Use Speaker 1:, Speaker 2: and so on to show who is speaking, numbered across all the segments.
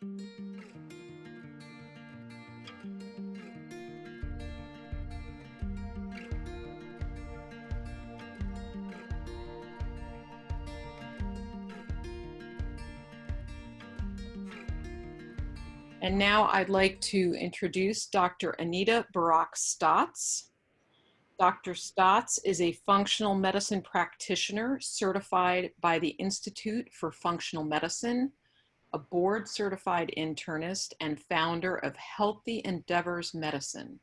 Speaker 1: And now I'd like to introduce Dr. Anita Barak-Stotz. Dr. Stotz is a functional medicine practitioner certified by the Institute for Functional Medicine, a board-certified internist, and founder of Healthy Endeavors Medicine.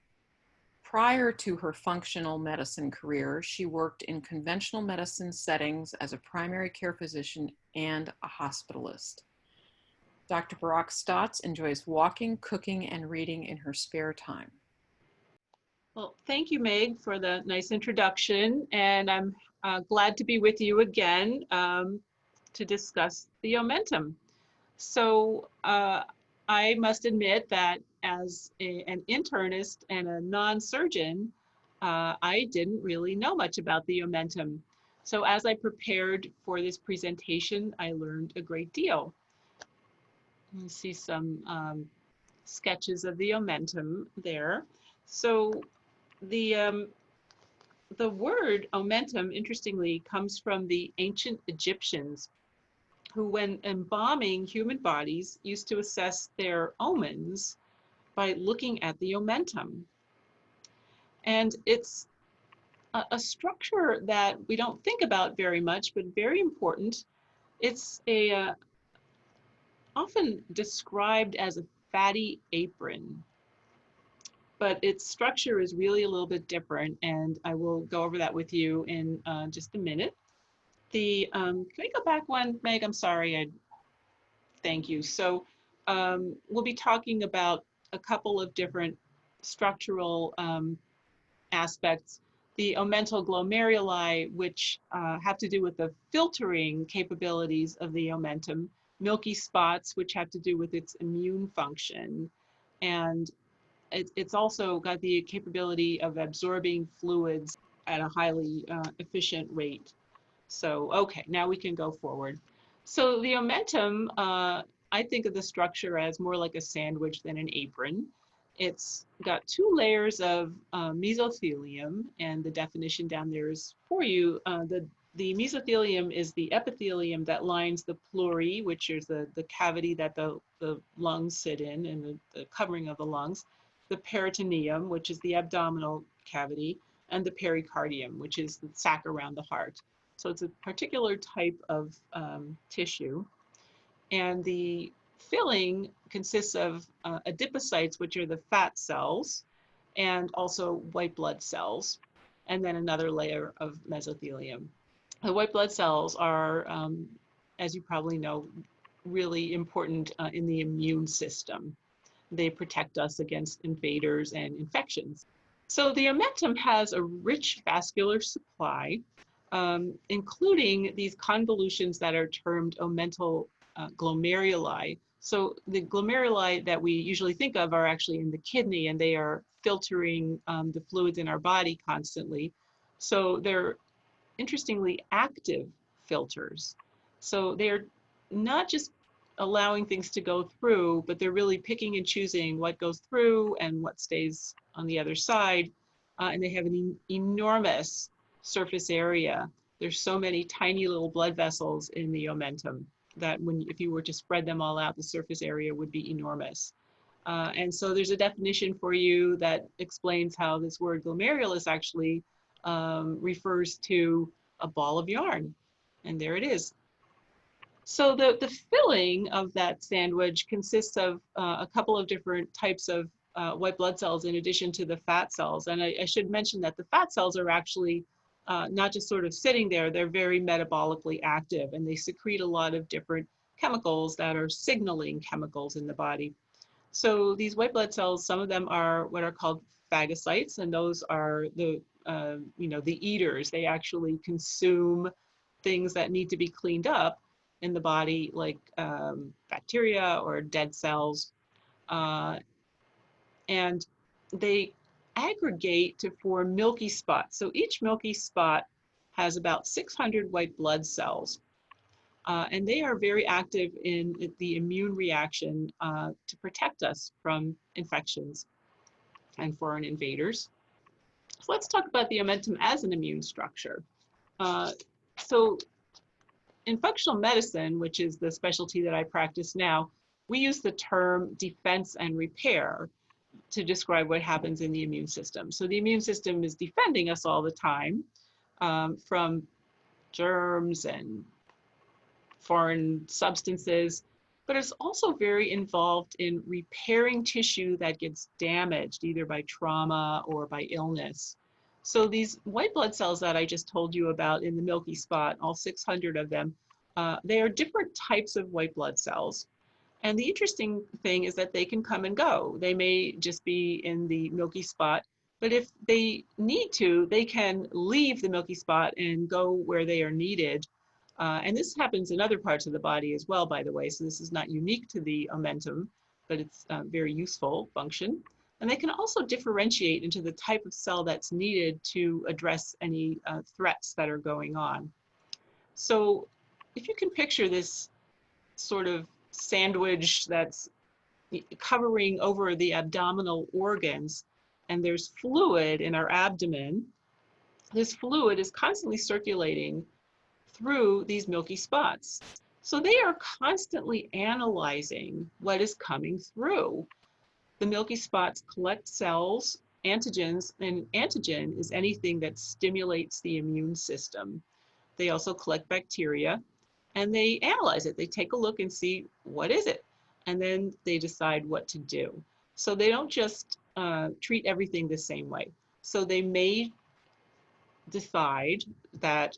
Speaker 1: Prior to her functional medicine career, she worked in conventional medicine settings as a primary care physician and a hospitalist. Dr. Barak-Stotz enjoys walking, cooking, and reading in her spare time.
Speaker 2: Well, thank you, Meg, for the nice introduction, and I'm glad to be with you again to discuss the Omentum. So I must admit that as an internist and a non-surgeon, I didn't really know much about the Omentum. So as I prepared for this presentation, I learned a great deal. You see some sketches of the Omentum there. So the word Omentum, interestingly, comes from the ancient Egyptians, who, when embalming human bodies, used to assess their omens by looking at the Omentum. And it's a structure that we don't think about very much, but very important. It's often described as a fatty apron, but its structure is really a little bit different, and I will go over that with you in just a minute. Can we go back one, Meg? I'm sorry. Thank you. So we'll be talking about a couple of different structural aspects. The omental glomeruli, which have to do with the filtering capabilities of the omentum, milky spots, which have to do with its immune function, and it's also got the capability of absorbing fluids at a highly efficient rate. So, okay, now we can go forward. So the omentum, I think of the structure as more like a sandwich than an apron. It's got two layers of mesothelium, and the definition down there is for you. The mesothelium is the epithelium that lines the pleurae, which is the cavity that the lungs sit in, and the covering of the lungs, the peritoneum, which is the abdominal cavity, and the pericardium, which is the sac around the heart. So it's a particular type of tissue. And the filling consists of adipocytes, which are the fat cells, and also white blood cells, and then another layer of mesothelium. The white blood cells are, as you probably know, really important in the immune system. They protect us against invaders and infections. So the omentum has a rich vascular supply, including these convolutions that are termed omental glomeruli. So the glomeruli that we usually think of are actually in the kidney, and they are filtering the fluids in our body constantly. So they're interestingly active filters. So they're not just allowing things to go through, but they're really picking and choosing what goes through and what stays on the other side. And they have an enormous surface area. There's so many tiny little blood vessels in the omentum that if you were to spread them all out, the surface area would be enormous. And so there's a definition for you that explains how this word glomerulus actually refers to a ball of yarn. And there it is. So the filling of that sandwich consists of a couple of different types of white blood cells in addition to the fat cells. And I should mention that the fat cells are actually not just sort of sitting there, they're very metabolically active, and they secrete a lot of different chemicals that are signaling chemicals in the body. So these white blood cells, some of them are what are called phagocytes, and those are the eaters. They actually consume things that need to be cleaned up in the body, like bacteria or dead cells. And they aggregate to form milky spots. So each milky spot has about 600 white blood cells. And they are very active in the immune reaction to protect us from infections and foreign invaders. So let's talk about the omentum as an immune structure. Uh, so in functional medicine, which is the specialty that I practice now, we use the term defense and repair to describe what happens in the immune system. So the immune system is defending us all the time from germs and foreign substances, but it's also very involved in repairing tissue that gets damaged either by trauma or by illness. So these white blood cells that I just told you about in the milky spot, all 600 of them, they are different types of white blood cells. And the interesting thing is that they can come and go. They may just be in the milky spot, but if they need to, they can leave the milky spot and go where they are needed. And this happens in other parts of the body as well, by the way. So this is not unique to the omentum, but it's a very useful function. And they can also differentiate into the type of cell that's needed to address any threats that are going on. So if you can picture this sort of sandwich that's covering over the abdominal organs, and there's fluid in our abdomen, this fluid is constantly circulating through these milky spots. So they are constantly analyzing what is coming through. The milky spots collect cells, antigens, and antigen is anything that stimulates the immune system. They also collect bacteria and they analyze it. They take a look and see what is it, and then they decide what to do. So they don't just treat everything the same way. So they may decide that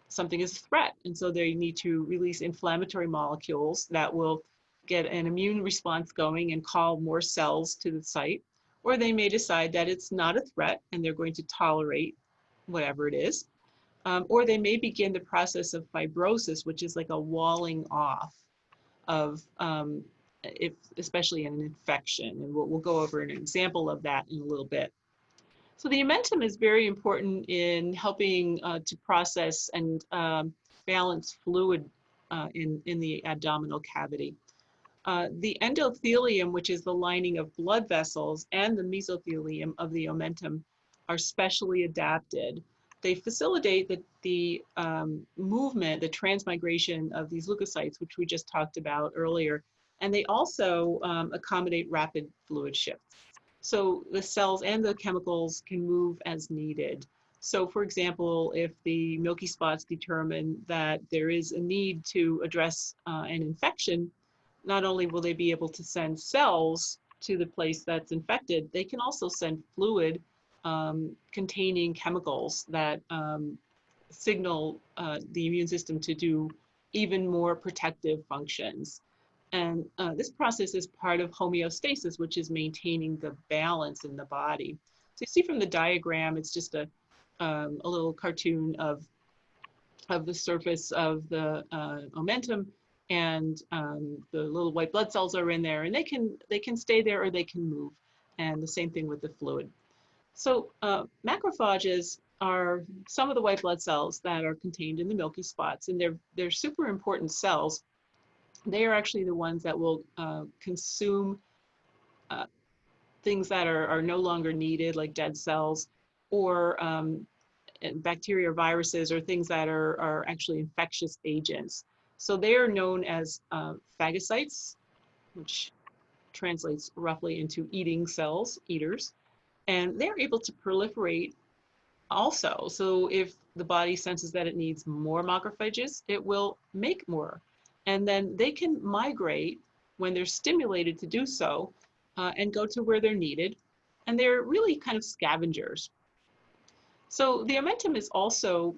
Speaker 2: something is a threat, and so they need to release inflammatory molecules that will get an immune response going and call more cells to the site. Or they may decide that it's not a threat and they're going to tolerate whatever it is. Or they may begin the process of fibrosis, which is like a walling off of, especially in an infection. And we'll go over an example of that in a little bit. So the omentum is very important in helping to process and balance fluid in the abdominal cavity. The endothelium, which is the lining of blood vessels, and the mesothelium of the omentum are specially adapted. They facilitate the movement, the transmigration of these leukocytes, which we just talked about earlier, and they also accommodate rapid fluid shifts. So the cells and the chemicals can move as needed. So for example, if the milky spots determine that there is a need to address an infection, not only will they be able to send cells to the place that's infected, they can also send fluid containing chemicals that signal the immune system to do even more protective functions. And this process is part of homeostasis, which is maintaining the balance in the body. So you see from the diagram, it's just a little cartoon of the surface of the omentum, and the little white blood cells are in there, and they can stay there or they can move. And the same thing with the fluid. So macrophages are some of the white blood cells that are contained in the milky spots, and they're super important cells. They are actually the ones that will consume things that are no longer needed, like dead cells, or bacteria or viruses, or things that are actually infectious agents. So they are known as phagocytes, which translates roughly into eating cells, eaters, and they're able to proliferate also. So if the body senses that it needs more macrophages, it will make more. And then they can migrate when they're stimulated to do so and go to where they're needed. And they're really kind of scavengers. So the omentum is also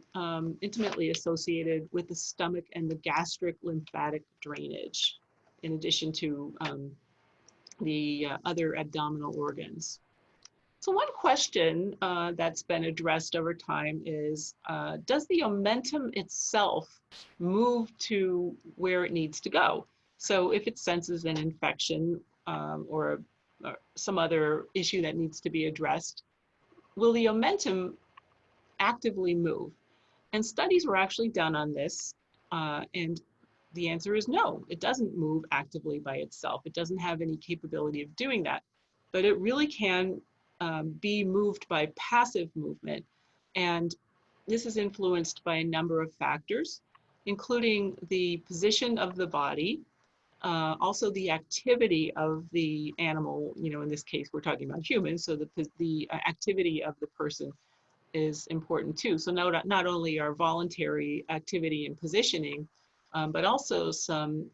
Speaker 2: intimately associated with the stomach and the gastric lymphatic drainage, in addition to the other abdominal organs. So one question that's been addressed over time is, does the omentum itself move to where it needs to go? So if it senses an infection or some other issue that needs to be addressed, will the omentum actively move? And studies were actually done on this, and the answer is no, it doesn't move actively by itself. It doesn't have any capability of doing that, but it really can be moved by passive movement. And this is influenced by a number of factors, including the position of the body, also the activity of the animal. In this case, we're talking about humans, so the activity of the person is important too. So not only our voluntary activity and positioning, but also some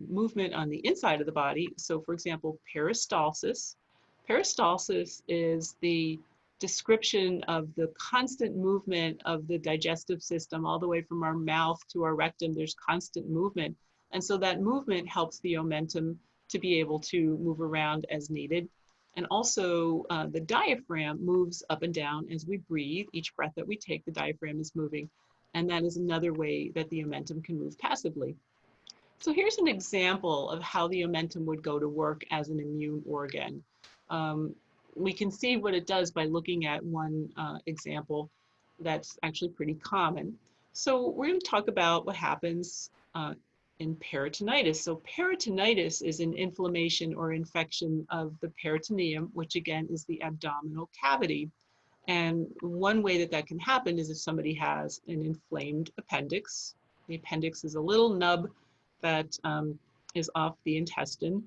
Speaker 2: movement on the inside of the body. So for example, peristalsis. Peristalsis is the description of the constant movement of the digestive system all the way from our mouth to our rectum. There's constant movement. And so that movement helps the omentum to be able to move around as needed. And also the diaphragm moves up and down as we breathe. Each breath that we take, the diaphragm is moving. And that is another way that the omentum can move passively. So here's an example of how the omentum would go to work as an immune organ. We can see what it does by looking at one example that's actually pretty common. So we're going to talk about what happens in peritonitis. So peritonitis is an inflammation or infection of the peritoneum, which again is the abdominal cavity. And one way that can happen is if somebody has an inflamed appendix. The appendix is a little nub that is off the intestine,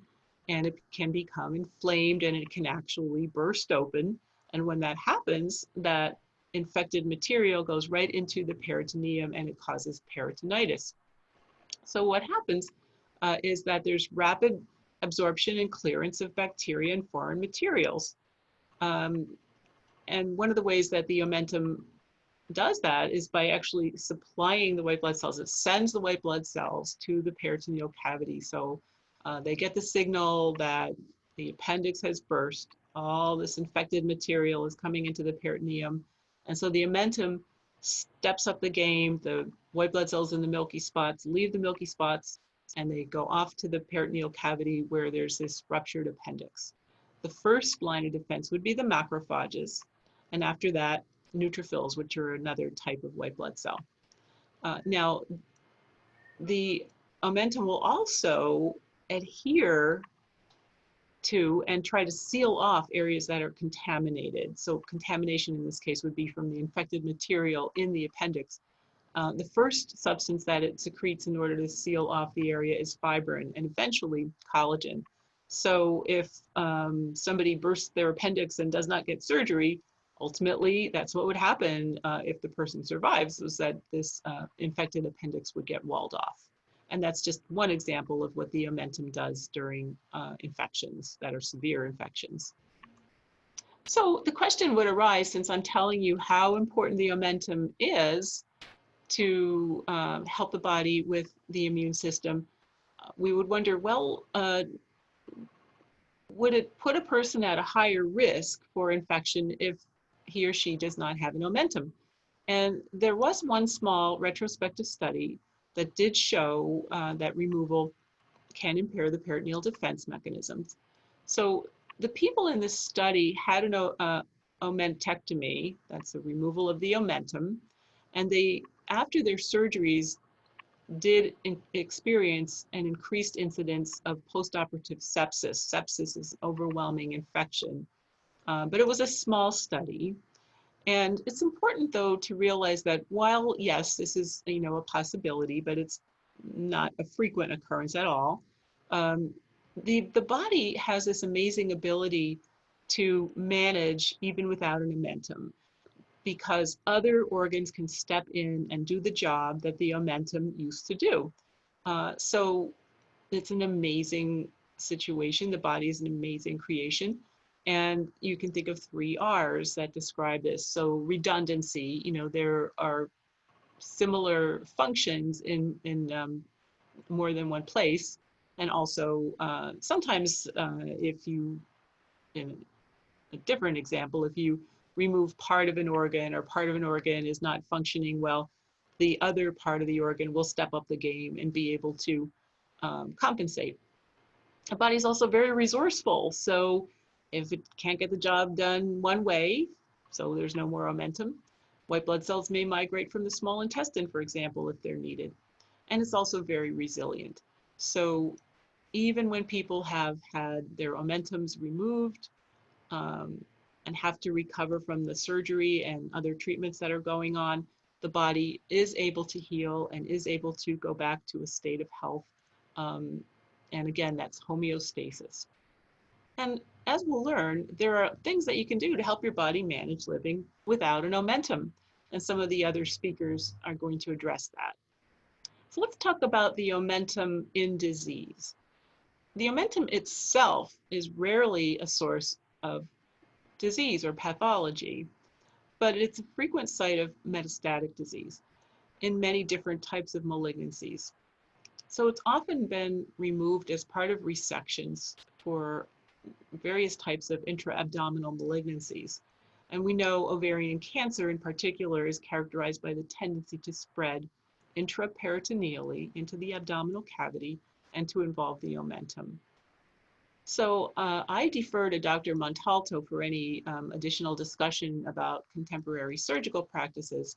Speaker 2: and it can become inflamed and it can actually burst open. And when that happens, that infected material goes right into the peritoneum and it causes peritonitis. So what happens is that there's rapid absorption and clearance of bacteria and foreign materials. And one of the ways that the omentum does that is by actually supplying the white blood cells. It sends the white blood cells to the peritoneal cavity. So they get the signal that the appendix has burst. All this infected material is coming into the peritoneum. And so the omentum steps up the game. The white blood cells in the milky spots leave the milky spots and they go off to the peritoneal cavity where there's this ruptured appendix. The first line of defense would be the macrophages. And after that, neutrophils, which are another type of white blood cell. Now, the omentum will also adhere to and try to seal off areas that are contaminated. So contamination in this case would be from the infected material in the appendix. The first substance that it secretes in order to seal off the area is fibrin and eventually collagen. So if somebody bursts their appendix and does not get surgery, ultimately that's what would happen if the person survives, was that this infected appendix would get walled off. And that's just one example of what the omentum does during infections that are severe infections. So the question would arise, since I'm telling you how important the omentum is to help the body with the immune system, we would wonder, well, would it put a person at a higher risk for infection if he or she does not have an omentum? And there was one small retrospective study that did show that removal can impair the peritoneal defense mechanisms. So the people in this study had an omentectomy, that's the removal of the omentum, and they, after their surgeries, did experience an increased incidence of postoperative sepsis. Sepsis is overwhelming infection, but it was a small study. And it's important, though, to realize that while, yes, this is, a possibility, but it's not a frequent occurrence at all, the body has this amazing ability to manage even without an omentum, because other organs can step in and do the job that the omentum used to do. So it's an amazing situation. The body is an amazing creation. And you can think of 3 R's that describe this. So redundancy, there are similar functions in more than one place. And also sometimes if you, in a different example, if you remove part of an organ or part of an organ is not functioning well, the other part of the organ will step up the game and be able to compensate. The body is also very resourceful. So if it can't get the job done one way, so there's no more omentum, white blood cells may migrate from the small intestine, for example, if they're needed. and it's also very resilient. So even when people have had their omentums removed, um, and have to recover from the surgery and other treatments that are going on, the body is able to heal and is able to go back to a state of health. Um, and again, that's homeostasis. And as we'll learn, there are things that you can do to help your body manage living without an omentum. And some of the other speakers are going to address that. So let's talk about the omentum in disease. The omentum itself is rarely a source of disease or pathology, but it's a frequent site of metastatic disease in many different types of malignancies. So it's often been removed as part of resections for various types of intra-abdominal malignancies. And we know ovarian cancer in particular is characterized by the tendency to spread intraperitoneally into the abdominal cavity and to involve the omentum. So I defer to Dr. Montalto for any additional discussion about contemporary surgical practices,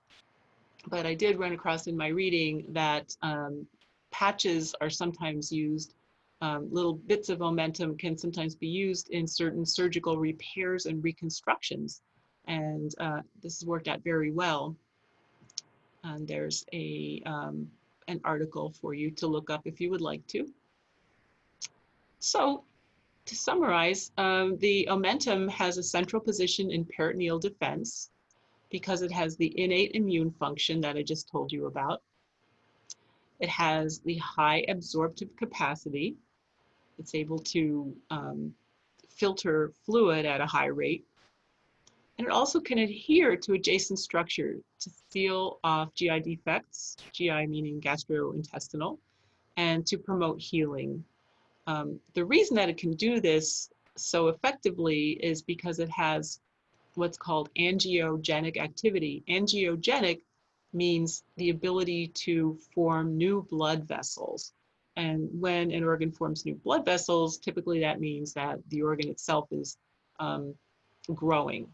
Speaker 2: but I did run across in my reading that patches are sometimes used, little bits of omentum can sometimes be used in certain surgical repairs and reconstructions, and this has worked out very well. And there's an article for you to look up if you would like to. So to summarize, the omentum has a central position in peritoneal defense because it has the innate immune function that I just told you about. It has the high absorptive capacity. It's able to filter fluid at a high rate. And it also can adhere to adjacent structure to seal off GI defects, GI meaning gastrointestinal, and to promote healing. The reason that it can do this so effectively is because it has what's called angiogenic activity. Angiogenic means the ability to form new blood vessels. And when an organ forms new blood vessels, typically that means that the organ itself is growing.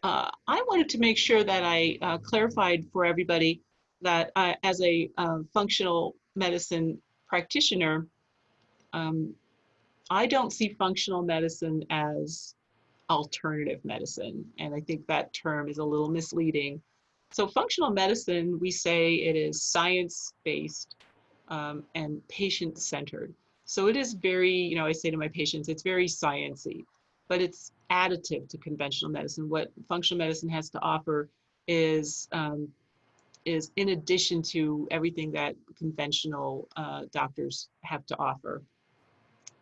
Speaker 2: I wanted to make sure that I clarified for everybody that as a functional medicine practitioner, um, I don't see functional medicine as alternative medicine, and I think that term is a little misleading. So functional medicine, we say it is science-based and patient-centered. So it is very, I say to my patients, it's very sciencey, but it's additive to conventional medicine. What functional medicine has to offer is in addition to everything that conventional doctors have to offer.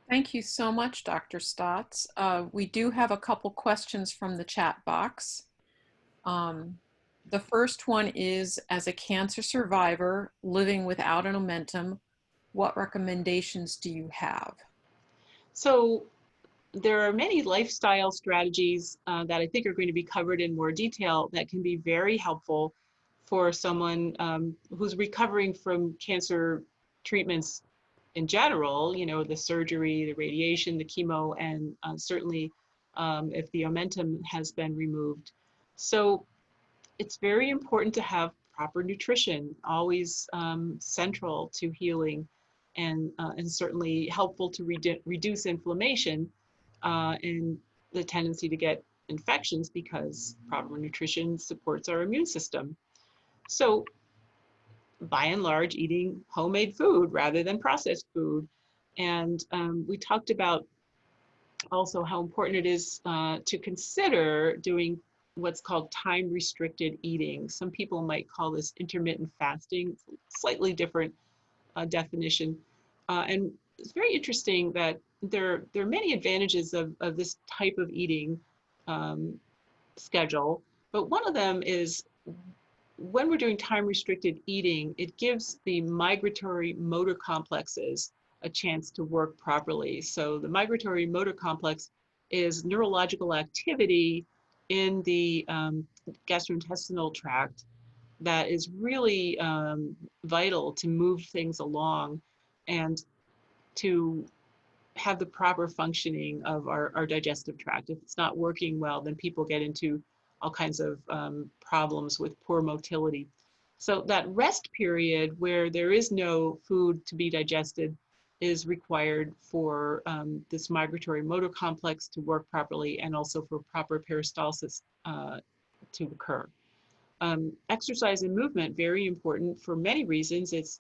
Speaker 1: Thank you so much, Dr. Stotz. We do have a couple questions from the chat box. The first one is, as a cancer survivor living without an omentum, what recommendations do you have?
Speaker 2: So there are many lifestyle strategies that I think are going to be covered in more detail that can be very helpful for someone who's recovering from cancer treatments in general, the surgery, the radiation, the chemo, and certainly if the omentum has been removed. So it's very important to have proper nutrition, always central to healing, and certainly helpful to reduce inflammation and the tendency to get infections, because proper nutrition supports our immune system. So by and large, eating homemade food rather than processed food. And we talked about also how important it is to consider doing what's called time-restricted eating. Some people might call this intermittent fasting, slightly different definition. And it's very interesting that there are many advantages of this type of eating schedule, but one of them is when we're doing time-restricted eating, it gives the migratory motor complexes a chance to work properly. So the migratory motor complex is neurological activity in the gastrointestinal tract that is really vital to move things along and to have the proper functioning of our digestive tract. If it's not working well, then people get into all kinds of problems with poor motility. So that rest period where there is no food to be digested is required for this migratory motor complex to work properly and also for proper peristalsis to occur. Exercise and movement, very important for many reasons.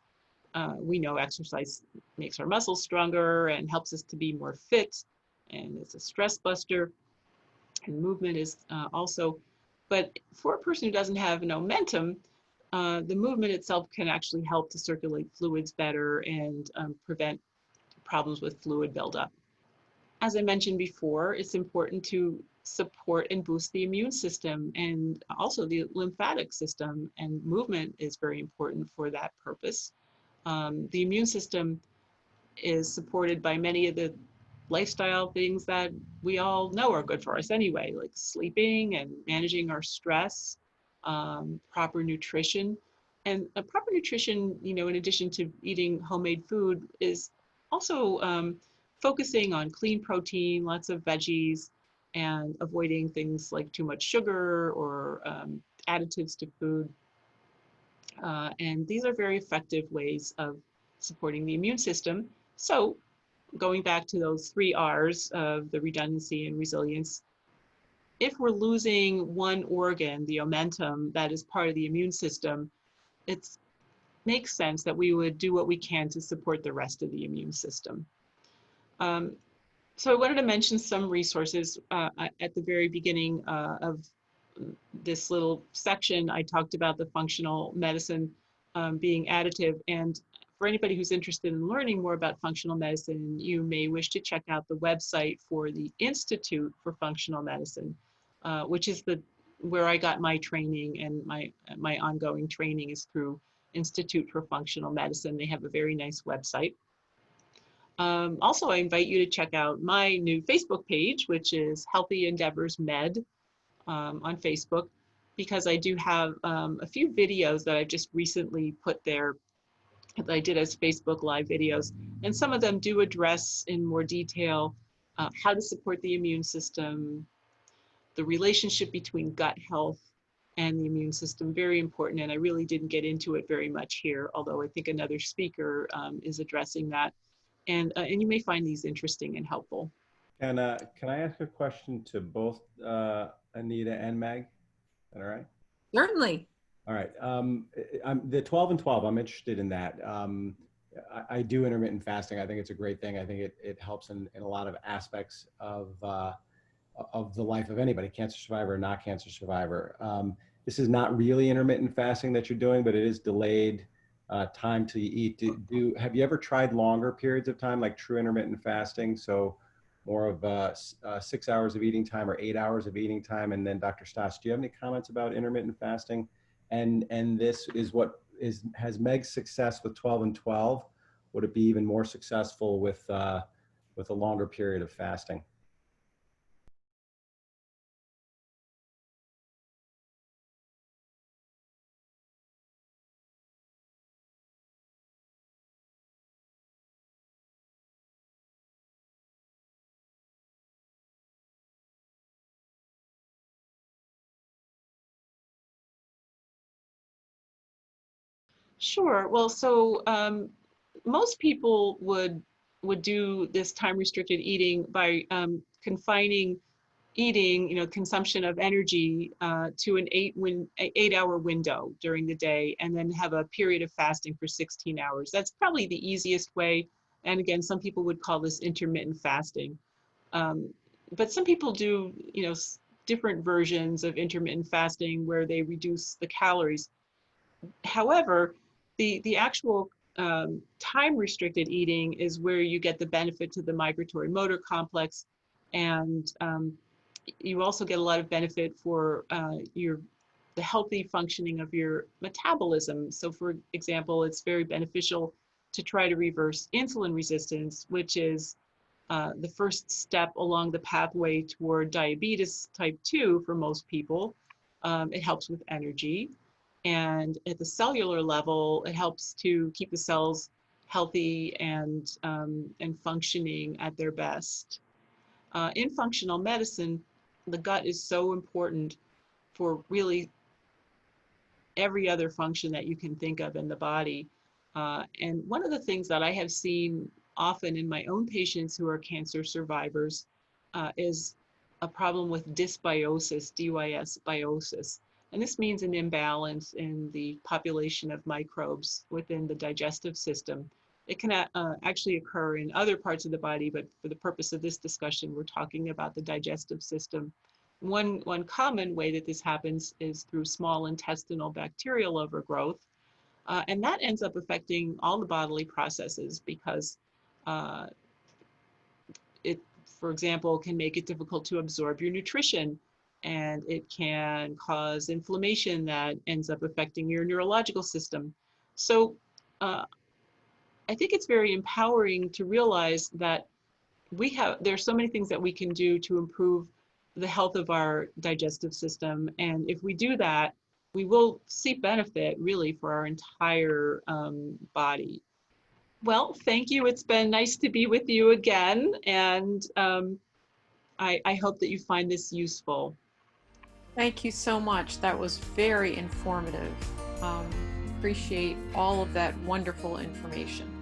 Speaker 2: We know exercise makes our muscles stronger and helps us to be more fit, and it's a stress buster, and movement is also. But for a person who doesn't have an omentum, the movement itself can actually help to circulate fluids better and prevent problems with fluid buildup. As I mentioned before, it's important to support and boost the immune system and also the lymphatic system, and movement is very important for that purpose. The immune system is supported by many of the lifestyle things that we all know are good for us anyway, like sleeping and managing our stress, proper nutrition. And a proper nutrition, you know, in addition to eating homemade food, is also focusing on clean protein, lots of veggies, and avoiding things like too much sugar or additives to food. And these are very effective ways of supporting the immune system. So going back to those 3 R's of the redundancy and resilience, if we're losing one organ, the omentum, that is part of the immune system, it makes sense that we would do what we can to support the rest of the immune system. So I wanted to mention some resources at the very beginning of this little section. I talked about the functional medicine being additive, and for anybody who's interested in learning more about functional medicine, you may wish to check out the website for the Institute for Functional Medicine, which is where I got my training, and my ongoing training is through Institute for Functional Medicine. They have a very nice website. Also, I invite you to check out my new Facebook page, which is Healthy Endeavors Med on Facebook, because I do have a few videos that I just recently put there that I did as Facebook Live videos. And some of them do address in more detail how to support the immune system, the relationship between gut health and the immune system, very important. And I really didn't get into it very much here, although I think another speaker is addressing that. And you may find these interesting and helpful.
Speaker 3: Can I ask a question to both Anita and Meg? Is that all right?
Speaker 1: Certainly.
Speaker 3: All right. I'm the 12 and 12. I'm interested in that. I do intermittent fasting. I think it's a great thing. I think it helps in a lot of aspects of the life of anybody, cancer survivor or not cancer survivor. This is not really intermittent fasting that you're doing, but it is delayed time till you eat. Have you ever tried longer periods of time, like true intermittent fasting? So more of 6 hours of eating time or 8 hours of eating time? And then Dr. Stotts, do you have any comments about intermittent fasting? And this is has Meg's success with 12 and 12? Would it be even more successful with a longer period of fasting?
Speaker 2: Sure. Well, so most people would do this time restricted eating by confining eating, you know, consumption of energy to an 8 hour window during the day, and then have a period of fasting for 16 hours. That's probably the easiest way. And again, some people would call this intermittent fasting. But some people do, you know, different versions of intermittent fasting where they reduce the calories. However, the actual time restricted eating is where you get the benefit to the migratory motor complex, and you also get a lot of benefit for the healthy functioning of your metabolism. So for example, it's very beneficial to try to reverse insulin resistance, which is the first step along the pathway toward diabetes type 2 for most people. It helps with energy. And at the cellular level, it helps to keep the cells healthy and functioning at their best. In functional medicine, the gut is so important for really every other function that you can think of in the body. And one of the things that I have seen often in my own patients who are cancer survivors is a problem with dysbiosis, DYS biosis. And this means an imbalance in the population of microbes within the digestive system. It can actually occur in other parts of the body, but for the purpose of this discussion, we're talking about the digestive system. One common way that this happens is through small intestinal bacterial overgrowth, and that ends up affecting all the bodily processes because uh, it, for example, can make it difficult to absorb your nutrition, and it can cause inflammation that ends up affecting your neurological system. So uh, I think it's very empowering to realize that there's so many things that we can do to improve the health of our digestive system. And if we do that, we will see benefit really for our entire body. Well, thank you. It's been nice to be with you again. And I hope that you find this useful.
Speaker 1: Thank you so much. That was very informative. Appreciate all of that wonderful information.